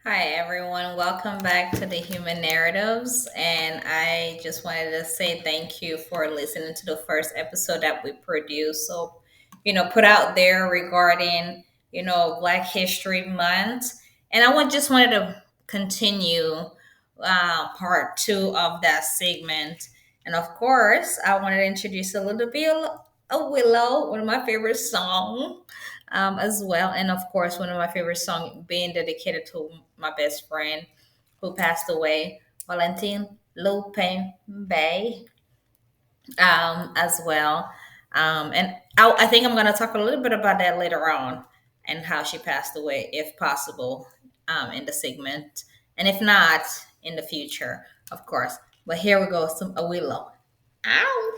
Hi, everyone. Welcome back to the Human Narratives. And I just wanted to say thank you for listening to the first episode that we produced. Put out there regarding, Black History Month. And just wanted to continue part two of that segment. And of course, I wanted to introduce a little bit of Willow, one of my favorite songs as well. And of course, one of my favorite songs being dedicated to my best friend who passed away, Valentin Lupin Bay, as well. I think I'm going to talk a little bit about that later on and how she passed away, if possible, in the segment. And if not, in the future, of course. But here we go, some Awilo. Ow!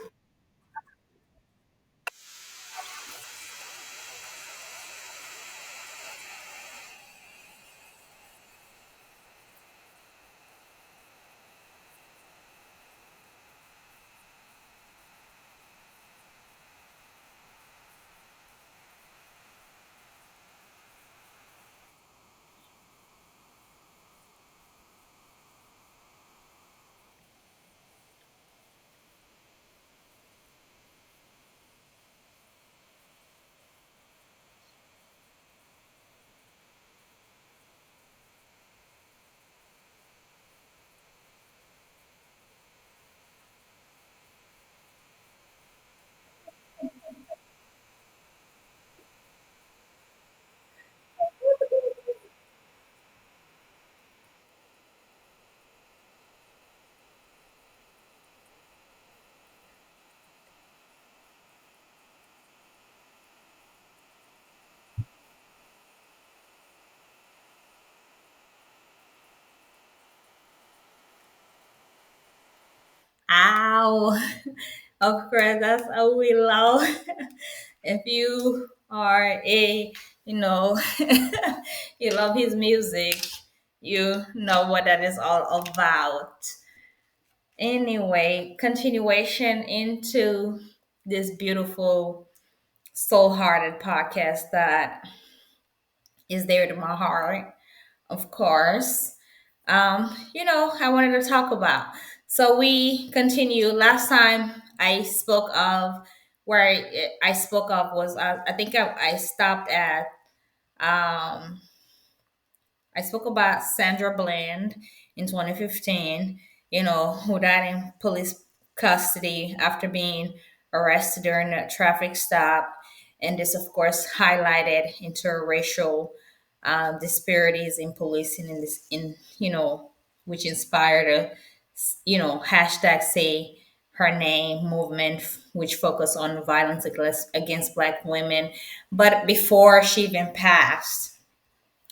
Ow! Of course, that's a willow. If you are you know, you love his music, you know what that is all about. Anyway, continuation into this beautiful soul hearted podcast that is dear to my heart, of course. I wanted to talk about. So we continue. Last time I spoke of where I spoke of was I think I stopped at um, I spoke about Sandra Bland in 2015. Who died in police custody after being arrested during a traffic stop, and this, of course, highlighted interracial disparities in policing in this which inspired a hashtag say her name movement, which focused on violence against black women. But before she even passed,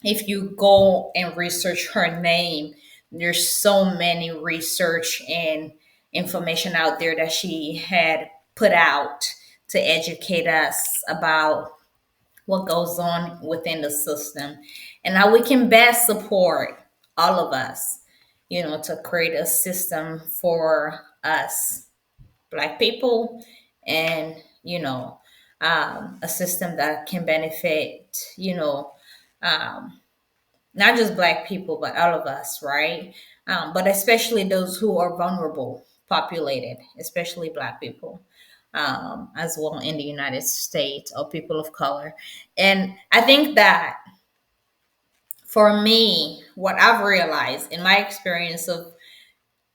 if you go and research her name, there's so many research and information out there that she had put out to educate us about what goes on within the system and how we can best support all of us, to create a system for us black people and, a system that can benefit, um, not just black people, but all of us, right? But especially those who are vulnerable, populated, especially black people, as well in the United States or people of color. And I think that for me, what I've realized in my experience of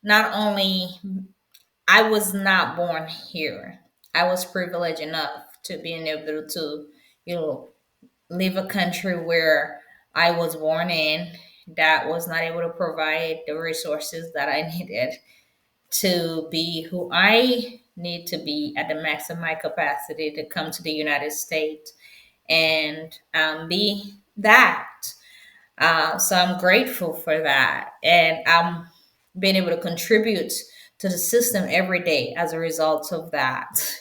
not only I was not born here, I was privileged enough to being able to, you know, leave a country where I was born in that was not able to provide the resources that I needed to be who I need to be at the max of my capacity to come to the United States and be that. So I'm grateful for that. And I'm being able to contribute to the system every day as a result of that,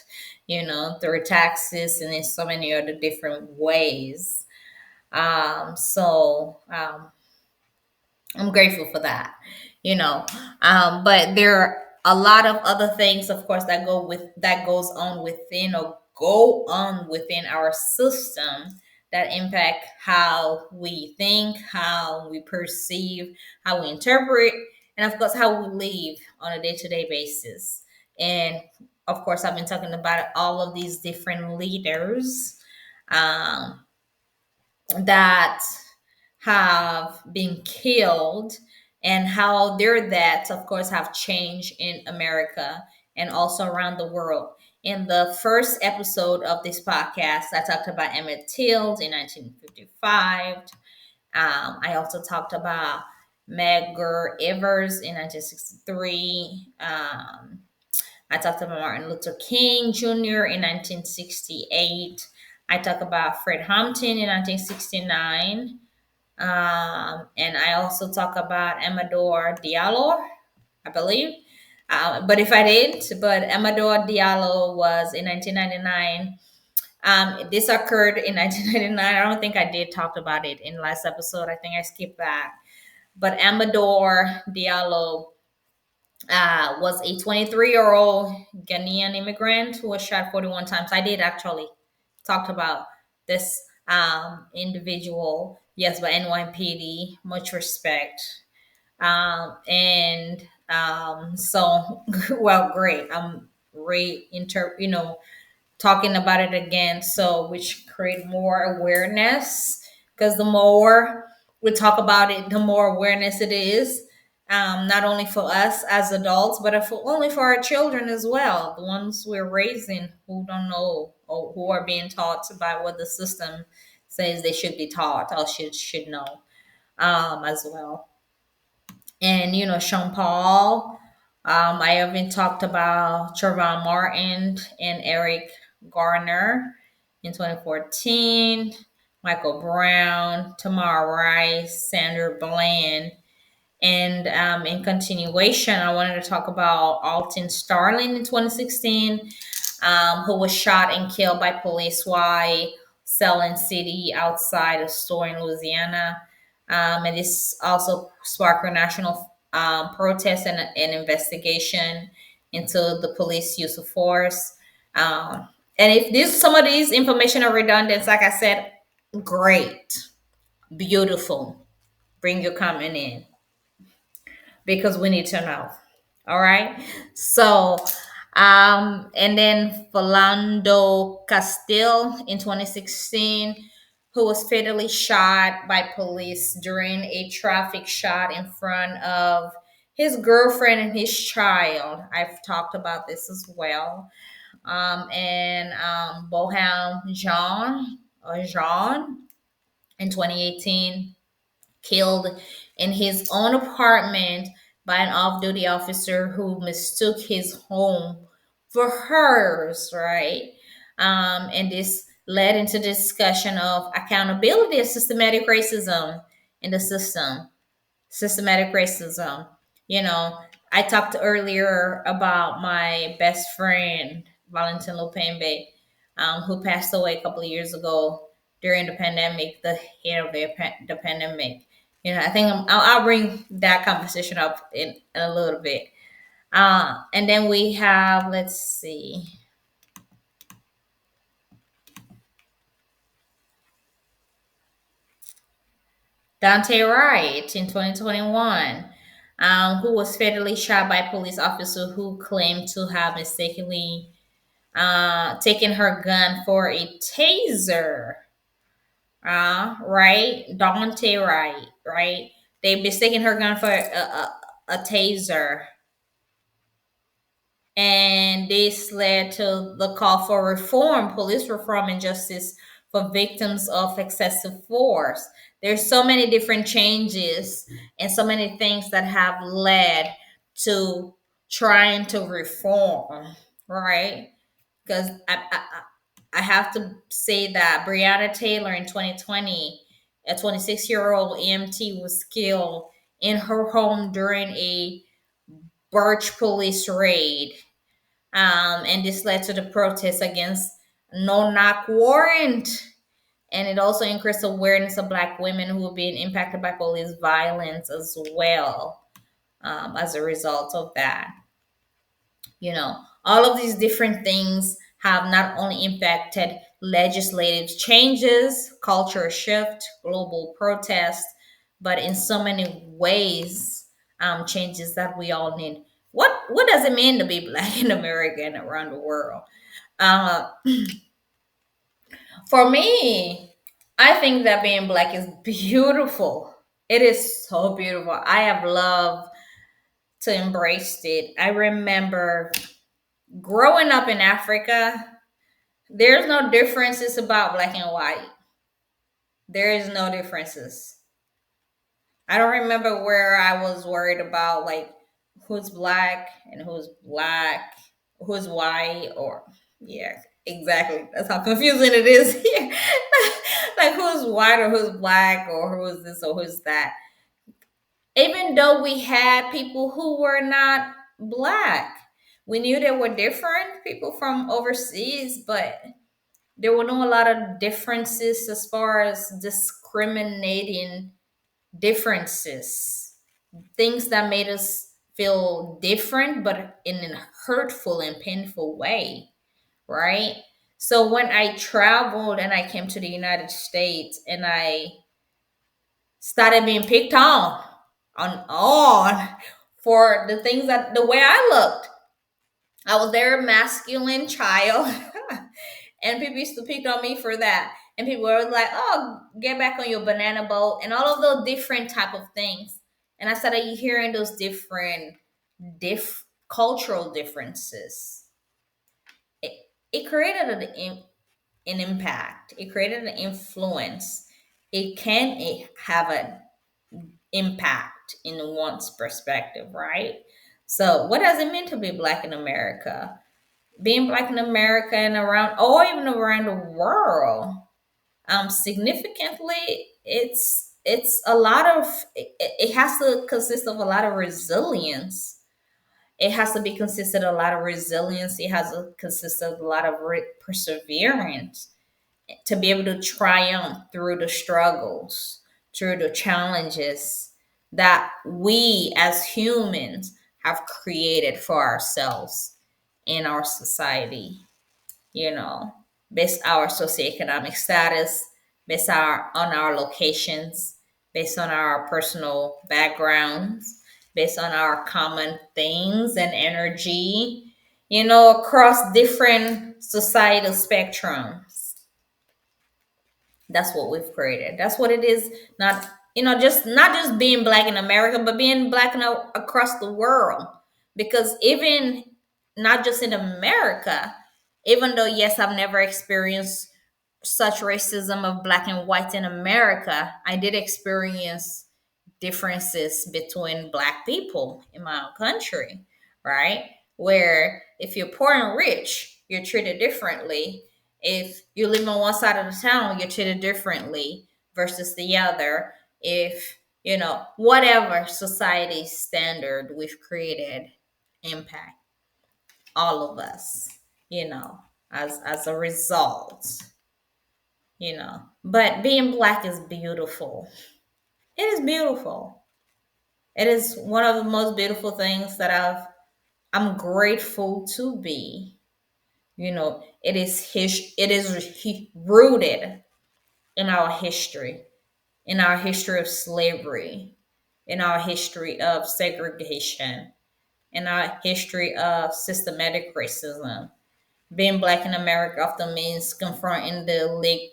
through taxes and in so many other different ways. So I'm grateful for that, you know. But there are a lot of other things, of course, that goes on within our system that impact how we think, how we perceive, how we interpret, and of course, how we live on a day to day basis. And of course, I've been talking about all of these different leaders um, that have been killed and how their deaths, of course, have changed in America and also around the world. In the first episode of this podcast, I talked about Emmett Till in 1955. I also talked about Medgar Evers in 1963. I talked about Martin Luther King Jr. in 1968. I talked about Fred Hampton in 1969. And I also talk about Amador Diallo, I believe. But if I did, but Amador Diallo was in 1999. This occurred in 1999. I don't think I did talk about it in the last episode. I think I skipped that. But Amador Diallo was a 23-year-old Ghanaian immigrant who was shot 41 times. I did actually talk about this individual, yes, by NYPD. Much respect. And so, well, great. I'm talking about it again, so which create more awareness, because the more we talk about it, the more awareness it is, not only for us as adults, but only for our children as well, the ones we're raising who don't know or who are being taught by what the system says they should be taught or should know, as well. And Sean Paul. I even talked about Trayvon Martin and Eric Garner in 2014, Michael Brown, Tamar Rice, Sandra Bland. And in continuation, I wanted to talk about Alton Sterling in 2016, who was shot and killed by police while selling city outside a store in Louisiana. And this also sparked a national protest and an investigation into the police use of force. And if some of these information are redundant, like I said, great, beautiful. Bring your comment in because we need to know. All right. So, and then Philando Castile in 2016, who was fatally shot by police during a traffic shot in front of his girlfriend and his child. I've talked about this as well. And Boham Jean in 2018, killed in his own apartment by an off duty officer who mistook his home for hers, right? And this led into discussion of accountability of systematic racism in the system. Systematic racism. You know, I talked earlier about my best friend, Valentin Lopembe, who passed away a couple of years ago during the pandemic, the head of the pandemic. I think I'll bring that conversation up in a little bit. And then we have, let's see, Dante Wright in 2021, who was fatally shot by a police officer who claimed to have mistakenly taken her gun for a taser. Right? Dante Wright, right? They mistaken her gun for a taser. And this led to the call for reform, police reform and justice for victims of excessive force. There's so many different changes and so many things that have led to trying to reform, right? Because I have to say that Breonna Taylor in 2020, a 26-year-old EMT, was killed in her home during a Birch police raid. And this led to the protests against no knock warrant. And it also increased awareness of Black women who were being impacted by police violence as well, as a result of that. All of these different things have not only impacted legislative changes, culture shift, global protest, but in so many ways, changes that we all need. What does it mean to be Black in America and around the world? Uh, for me, I think that being Black is beautiful. It is so beautiful. I have loved to embrace it. I remember growing up in Africa, there's no differences about black and white. There is no differences. I don't remember where I was worried about like who's black, who's white, or yeah, exactly. That's how confusing it is here. Like who's white or who's black or who's this or who's that. Even though we had people who were not black, we knew there were different people from overseas, but there were no a lot of differences as far as discriminating differences, things that made us feel different, but in a hurtful and painful way, right? So when I traveled and I came to the United States and I started being picked on for the things that the way I looked. I was their masculine child. And people used to pick on me for that. And people were like, "Oh, get back on your banana boat," and all of those different type of things. And I started hearing those different cultural differences. It created an impact. It created an influence. It can have an impact in one's perspective, right? So, what does it mean to be Black in America? Being Black in America and around, or even around the world, significantly, it's a lot of it has to consist of a lot of resilience. It has to be consisted of a lot of resilience. It has to consist of a lot of perseverance to be able to triumph through the struggles, through the challenges that we as humans have created for ourselves in our society, you know, based our socioeconomic status, based on our locations, based on our personal backgrounds, based on our common things and energy, across different societal spectrums. That's what we've created. That's what it is. Not just not just being Black in America, but being Black across the world. Because even not just in America, even though yes, I've never experienced such racism of Black and white in America, I did experience differences between Black people in my own country, right? Where if you're poor and rich, you're treated differently. If you live on one side of the town, you're treated differently versus the other. If, whatever society standard we've created impact all of us, as a result, But being Black is beautiful. It is beautiful. It is one of the most beautiful things that I'm grateful to be. It is rooted in our history of slavery, in our history of segregation, in our history of systematic racism. Being Black in America often means confronting the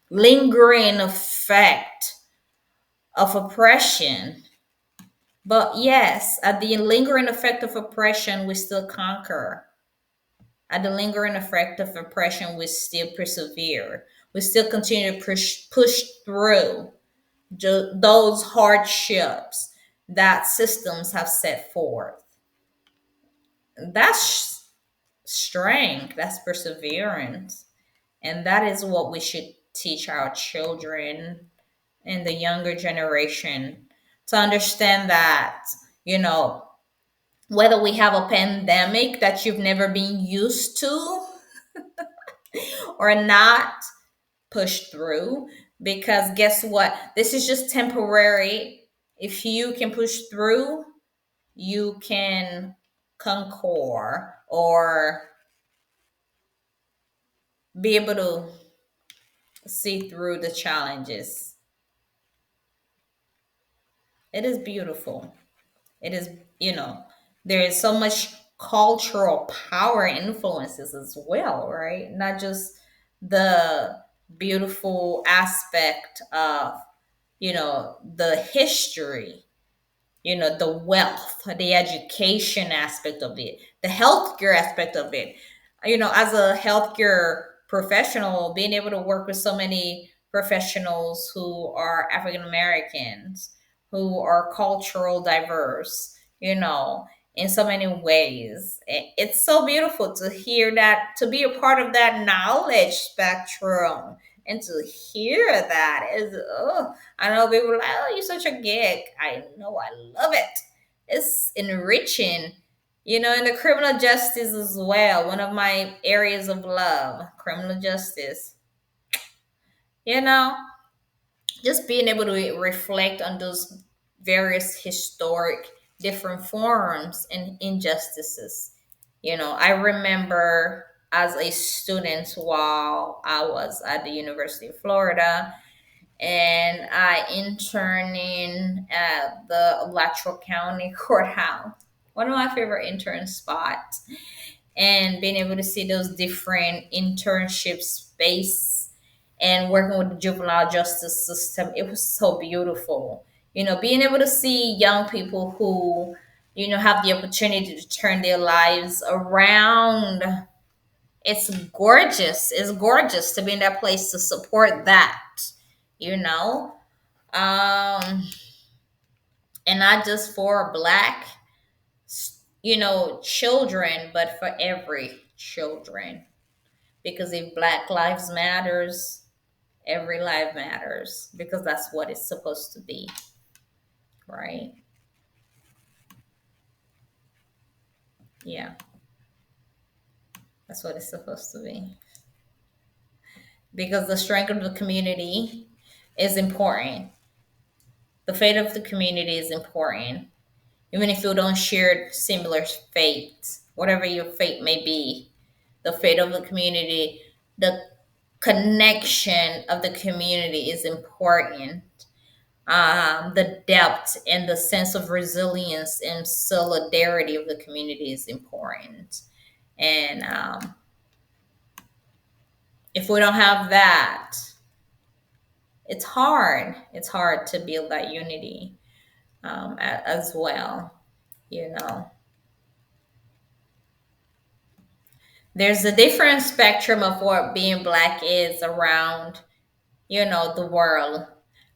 lingering effect of oppression. But yes, at the lingering effect of oppression, we still conquer. At the lingering effect of oppression, we still persevere. We still continue to push through those hardships that systems have set forth. That's strength, that's perseverance. And that is what we should teach our children and the younger generation to understand that, you know, whether we have a pandemic that you've never been used to or not, push through, because guess what? This is just temporary. If you can push through, you can conquer or be able to see through the challenges. It is beautiful. It is, you know, there is so much cultural power and influences as well, right? Not just the beautiful aspect of, the history, the wealth, the education aspect of it, the healthcare aspect of it. As a healthcare professional, being able to work with so many professionals who are African Americans, who are cultural diverse, in so many ways. It's so beautiful to hear that, to be a part of that knowledge spectrum, and to hear that is, oh, I know people are like, oh, you're such a geek. I know, I love it. It's enriching, in the criminal justice as well. One of my areas of love, criminal justice. You know, just being able to reflect on those various historic different forms and injustices. I remember as a student while I was at the University of Florida, and I interned in at the Alachua County Courthouse. One of my favorite intern spots, and being able to see those different internship space and working with the juvenile justice system, it was so beautiful. Being able to see young people who, have the opportunity to turn their lives around. It's gorgeous to be in that place to support that, you know um and not just for black, children, but for every children. Because if Black lives matters, every life matters, because that's what it's supposed to be, right? Yeah, that's what it's supposed to be, because the strength of the community is important. The fate of the community is important, even if you don't share similar fate, whatever your fate may be. The fate of the community, the connection of the community is important. The depth and the sense of resilience and solidarity of the community is important. And if we don't have that, it's hard. It's hard to build that unity, as well. You know, there's a different spectrum of what being Black is around, the world,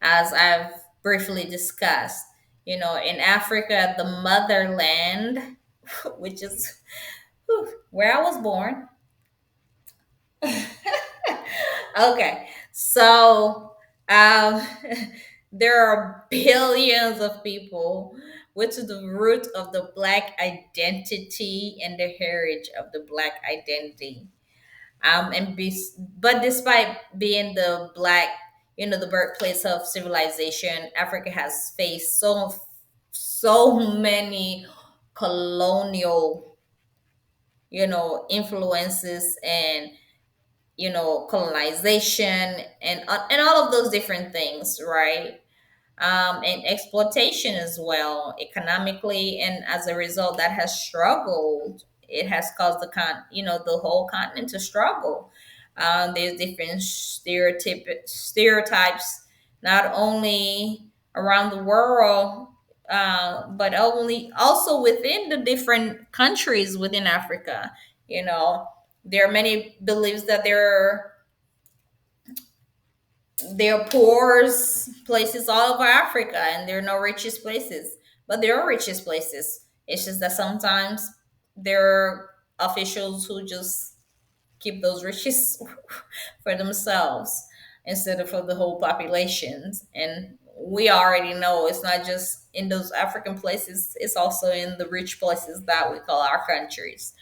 as I've briefly discussed. In Africa, the motherland, which is, where I was born. Okay, so um, there are billions of people, which is the root of the Black identity and the heritage of the Black identity. But despite being the Black, the birthplace of civilization, Africa has faced so many colonial, influences, and colonization, and all of those different things, right? And exploitation as well, economically, and as a result, that has struggled. It has caused the whole continent to struggle. There's different stereotypes, not only around the world, but only also within the different countries within Africa. You know, there are many beliefs that there are poorest places all over Africa, and there are no richest places. But there are richest places. It's just that sometimes there are officials who just keep those riches for themselves instead of for the whole populations. And we already know it's not just in those African places, it's also in the rich places that we call our countries,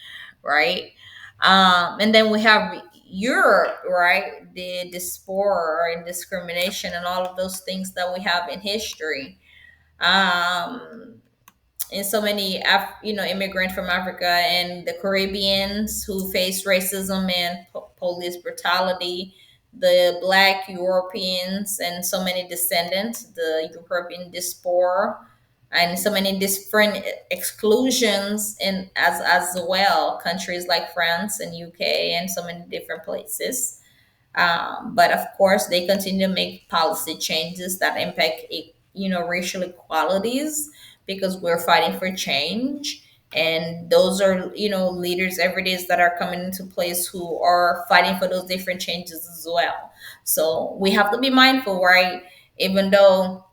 right? And then we have Europe, right? The diaspora and discrimination and all of those things that we have in history. Um, and so many immigrants from Africa and the Caribbeans who face racism and police brutality, the Black Europeans and so many descendants, the European diaspora, and so many different exclusions in as well, countries like France and UK and so many different places. But of course, they continue to make policy changes that impact, racial equalities, because we're fighting for change. And those are, leaders every day that are coming into place who are fighting for those different changes as well. So we have to be mindful, right? Even though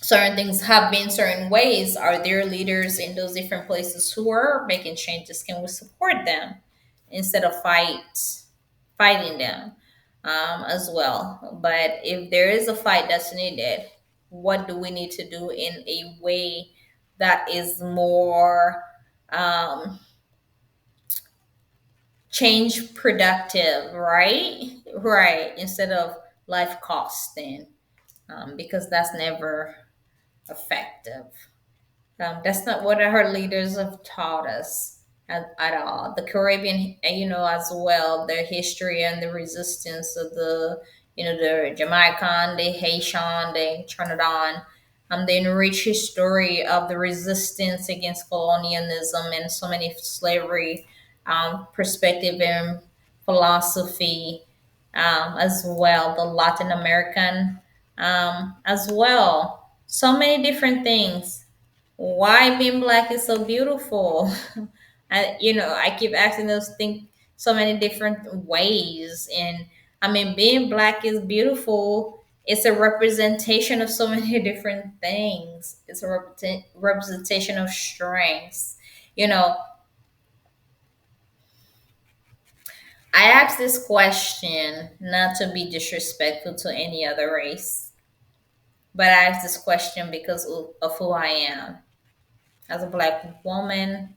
certain things have been certain ways, are there leaders in those different places who are making changes? Can we support them instead of fighting them, as well? But if there is a fight that's needed, what do we need to do in a way that is more, um, change productive, right? Right, instead of life costing, because that's never effective. That's not what our leaders have taught us at all. The Caribbean, as well, their history and the resistance of the Jamaican, the Haitian, the Trinidad, the enriched history of the resistance against colonialism and so many slavery, perspective and philosophy, as well. The Latin American, as well. So many different things. Why being black is so beautiful. I keep asking those things so many different ways. And I mean, being black is beautiful. It's a representation of so many different things. It's a representation of strengths. You know, I ask this question not to be disrespectful to any other race, but I ask this question because of who I am as a black woman,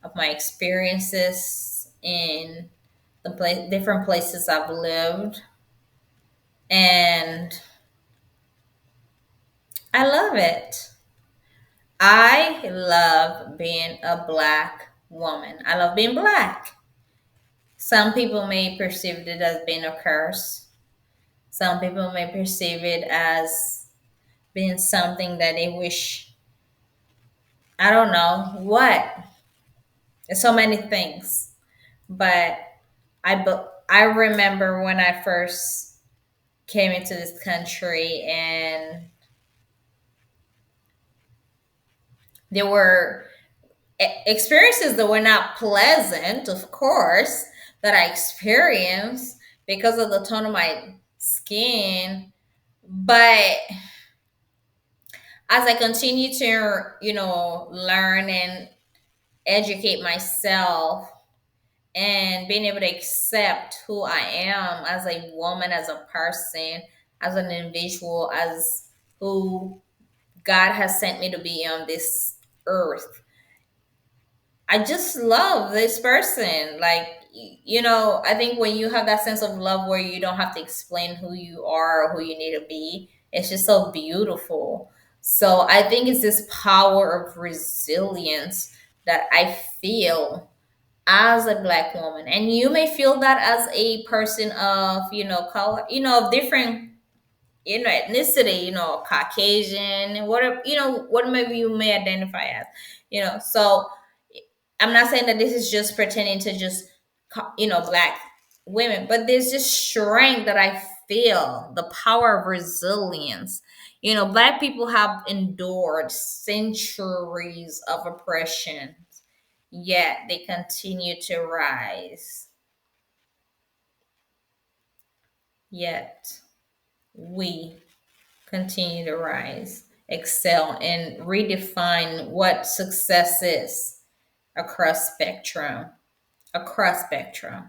of my experiences in the different places I've lived, and I love it. I love being a black woman. I love being black. Some people may perceive it as being a curse. Some people may perceive it as being something that they wish, I don't know what. There's so many things. But I remember when I first came into this country, and there were experiences that were not pleasant, of course, that I experienced because of the tone of my skin. But as I continue to, learn and educate myself, and being able to accept who I am as a woman, as a person, as an individual, as who God has sent me to be on this earth. I just love this person. Like, I think when you have that sense of love where you don't have to explain who you are or who you need to be, it's just so beautiful. So I think it's this power of resilience that I feel as a black woman. And you may feel that as a person of, color, of different, ethnicity, Caucasian, whatever, whatever you may identify as, so I'm not saying that this is just pertaining to just, black women, but there's this strength that I feel, the power of resilience. Black people have endured centuries of oppression, yet they continue to rise. Yet we continue to rise, excel, and redefine what success is across spectrum. Across spectrum.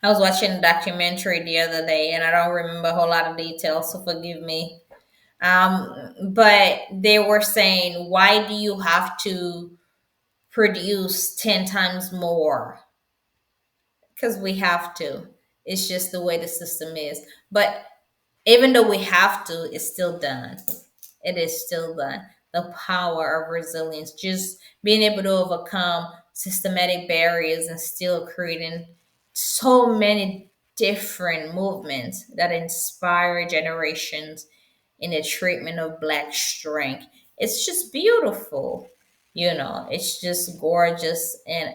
I was watching a documentary the other day, and I don't remember a whole lot of details, so forgive me. But they were saying, why do you have to produce 10 times more? Because we have to. It's just the way the system is. But even though we have to, it's still done. It is still done. the power of resilience, just being able to overcome systematic barriers and still creating so many different movements that inspire generations in the treatment of Black strength. It's just beautiful. It's just gorgeous and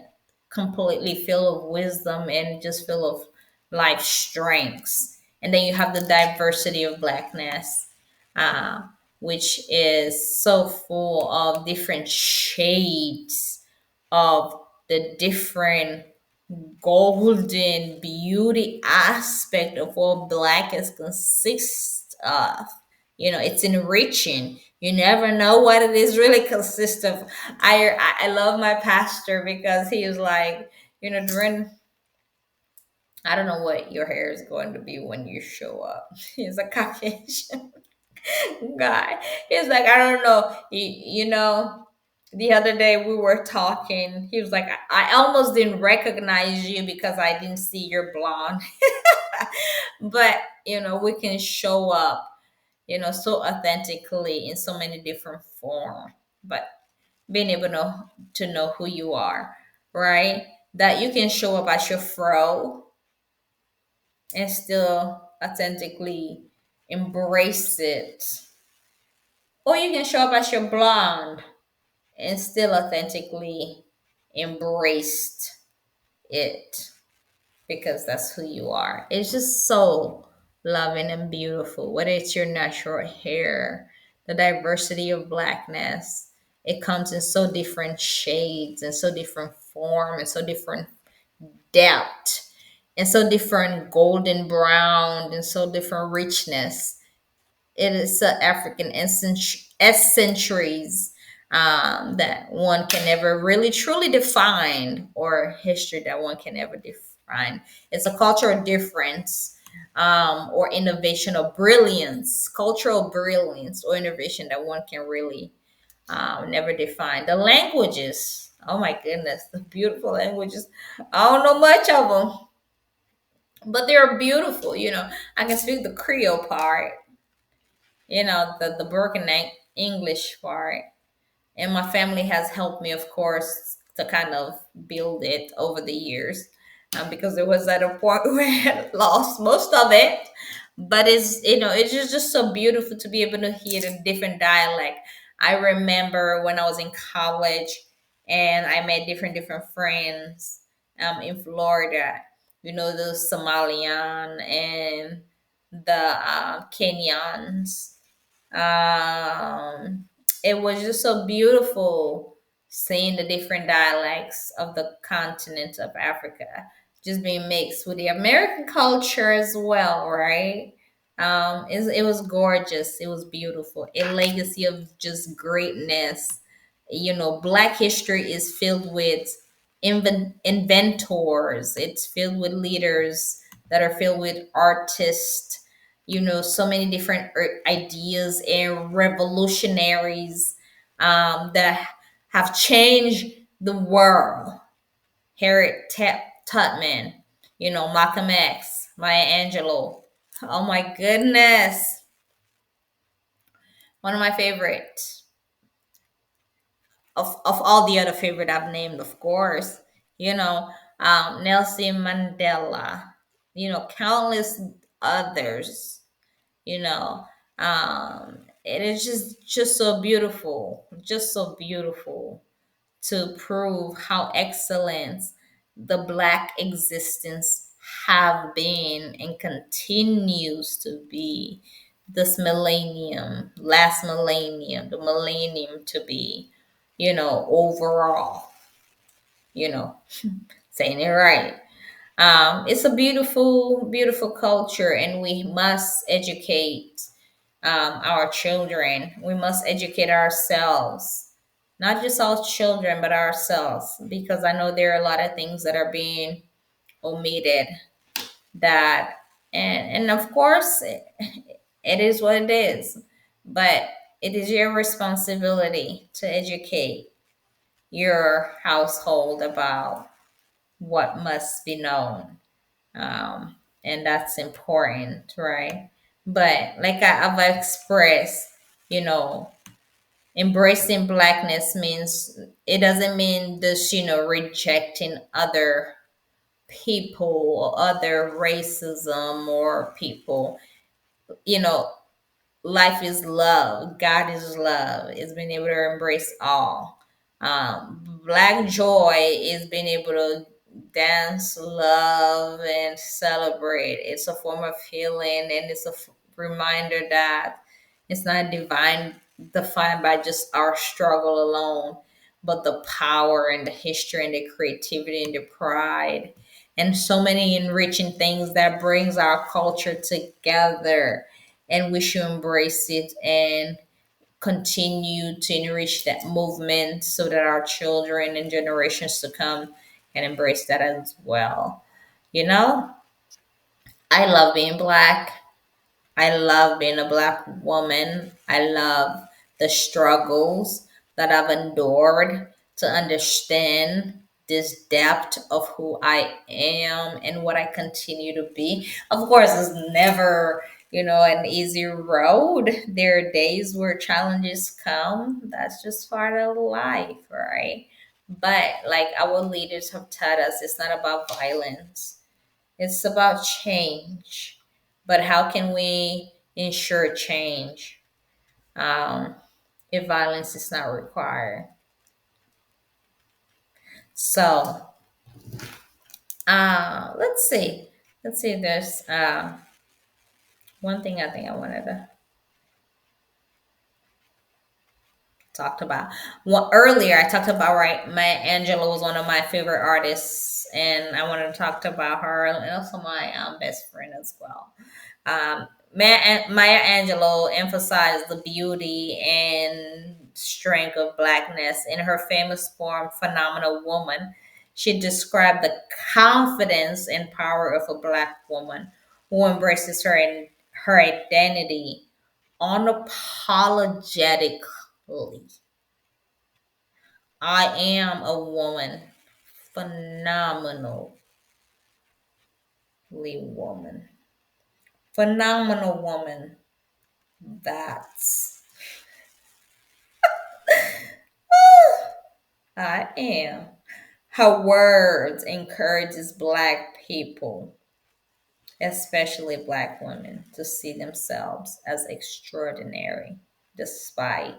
completely full of wisdom and just full of life strengths. And then you have the diversity of Blackness, uh, which is so full of different shades of the different golden beauty aspect of what Black is consists of. It's enriching. You never know what it is really consists of. I love my pastor because he was like, during, I don't know what your hair is going to be when you show up. He's a Caucasian guy. He's like, I don't know. The other day we were talking. He was like, I almost didn't recognize you because I didn't see your blonde. But, we can show up, so authentically in so many different forms. But being able to know who you are, right? That you can show up as your fro and still authentically embrace it. Or you can show up as your blonde and still authentically embraced it because that's who you are. It's just so loving and beautiful. Whether it's your natural hair, the diversity of Blackness, it comes in so different shades and so different form and so different depth and so different golden brown and so different richness. It is so African centuries that one can never really truly define, or history that one can never define. It's a cultural difference, or innovation or brilliance, cultural brilliance or innovation that one can really never define. The languages, oh my goodness, the beautiful languages. I don't know much of them, but they're beautiful. I can speak the Creole part, the broken English part. And my family has helped me, of course, to kind of build it over the years, because there was at a point where I had lost most of it. But it's just so beautiful to be able to hear the different dialect. I remember when I was in college and I met different friends in Florida. The Somalian and the Kenyans. um, it was just so beautiful seeing the different dialects of the continent of Africa just being mixed with the American culture as well, right? It was gorgeous. It was beautiful. A legacy of just greatness. Black history is filled with inventors. It's filled with leaders that are filled with artists, so many different ideas and revolutionaries that have changed the world. Harriet Tubman, Malcolm X, Maya Angelou. Oh my goodness. One of my favorite of all the other favorite I've named, of course, Nelson Mandela, countless others, you know it is just so beautiful, just so beautiful to prove how excellent the Black existence have been and continues to be this millennium, last millennium, the millennium to be, overall, you know saying it right. It's a beautiful, beautiful culture, and we must educate our children. We must educate ourselves, not just our children, but ourselves, because I know there are a lot of things that are being omitted. That and of course, it is what it is, but it is your responsibility to educate your household about what must be known, and that's important, right? But like I've expressed, you know, Embracing blackness means it doesn't mean this, rejecting other people or other racism or people. You know, life is love. God is love. It's being able to embrace all. Black joy is being able to dance, love, and celebrate. It's a form of healing, and it's a reminder that it's not defined by just our struggle alone, but the power and the history and the creativity and the pride and so many enriching things that brings our culture together, and we should embrace it and continue to enrich that movement so that our children and generations to come can embrace that as well. You know, I love being black. I love being a black woman. I love the struggles that I've endured to understand this depth of who I am and what I continue to be. Of course, it's never, an easy road. There are days where challenges come. That's just part of life, right? But like our leaders have taught us, it's not about violence, it's about change. But how can we ensure change if violence is not required? So let's see. Let's see. There's one thing I think I wanted to talk about. Well, earlier I talked about, right, Maya Angelou was one of my favorite artists, and I wanted to talk about her and also my best friend as well. Maya Angelou emphasized the beauty and strength of blackness in her famous poem "Phenomenal Woman." She described the confidence and power of a black woman who embraces her identity unapologetically. I am a woman, phenomenally woman, phenomenal woman. That's I am. Her words encourages black people, especially black women, to see themselves as extraordinary despite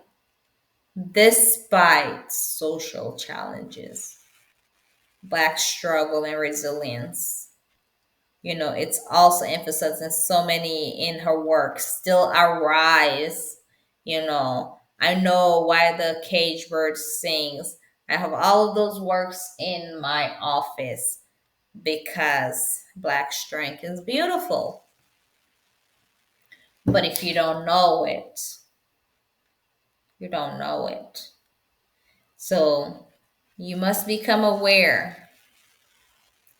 social challenges. Black struggle and resilience. It's also emphasized in so many in her work. Still arise. I know why the cage bird sings. I have all of those works in my office because black strength is beautiful. But if you don't know it, you don't know it. So you must become aware.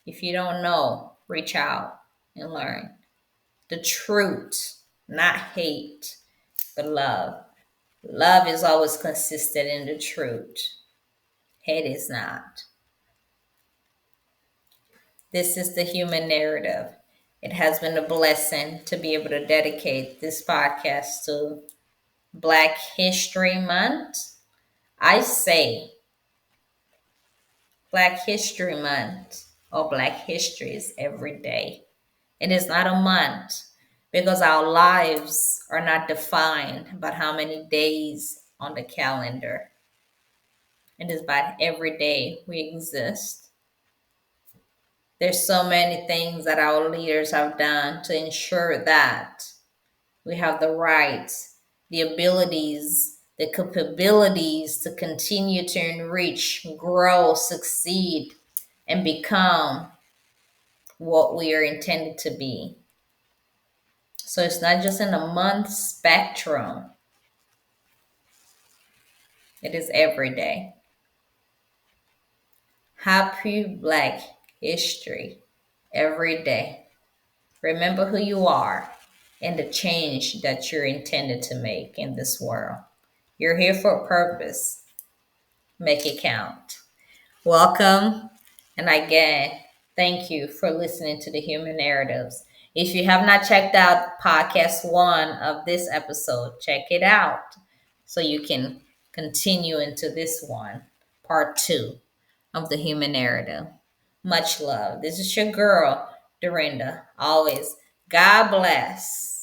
If you don't know, reach out and learn the truth, not hate, but love. Love is always consistent in the truth. Hate is not. This is the human narrative. It has been a blessing to be able to dedicate this podcast to Black History Month. I say Black History Month or Black History is every day. It is not a month because our lives are not defined by how many days on the calendar. It is by every day we exist. There's so many things that our leaders have done to ensure that we have the rights, the abilities, the capabilities to continue to enrich, grow, succeed, and become what we are intended to be. So it's not just in a month spectrum, it is every day. Happy Black History every day. Remember who you are and the change that you're intended to make in this world. You're here for a purpose. Make it count. Welcome, and again, thank you for listening to the Human Narratives. If you have not checked out podcast 1 of this episode, check it out so you can continue into this one, part two of the human narrative. Much love. This is your girl, Dorinda. Always. God bless.